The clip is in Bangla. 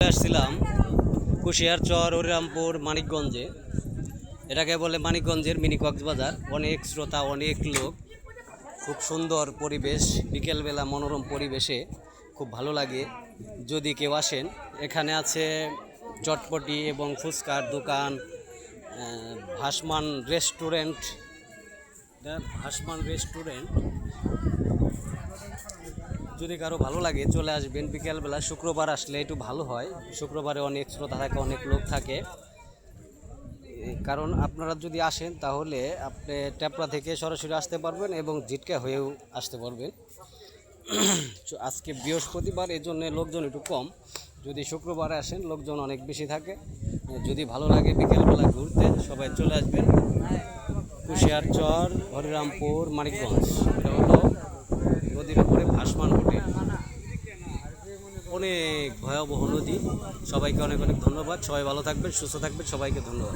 আসছিলাম কুশিয়ারচর, হরিরামপুর, মানিকগঞ্জে। এটাকে বলে মানিকগঞ্জের মিনি কক্সবাজার। অনেক শ্রোতা, অনেক লোক, খুব সুন্দর পরিবেশ। বিকেলবেলা মনোরম পরিবেশে খুব ভালো লাগে যদি কেউ আসেন। এখানে আছে চটপটি এবং ফুচকার দোকান, ভাসমান রেস্টুরেন্ট। ভাসমান রেস্টুরেন্ট যদি কারো ভালো লাগে চলে আসবেন বিকেলবেলা। শুক্রবার আসলে একটু ভালো হয়, শুক্রবারে অনেক শ্রোতা থাকে, অনেক লোক থাকে। কারণ আপনারা যদি আসেন তাহলে আপনি ট্যাপরা থেকে সরাসরি আসতে পারবেন এবং জিটকা হয়েও আসতে পারবেন। আজকে বৃহস্পতিবার, এই জন্য লোকজন একটু কম। যদি শুক্রবারে আসেন লোকজন অনেক বেশি থাকে। যদি ভালো লাগে বিকেলবেলা ঘুরতে, সবাই চলে আসবেন কুশিয়ারচর, হরিরামপুর, মানিকগঞ্জ। এটা হলো নদীর উপরে ভাসমান হোটেল, অনেক ভয়াবহ নদী। সবাইকে অনেক অনেক ধন্যবাদ। সবাই ভালো থাকবেন, সুস্থ থাকবেন। সবাইকে ধন্যবাদ।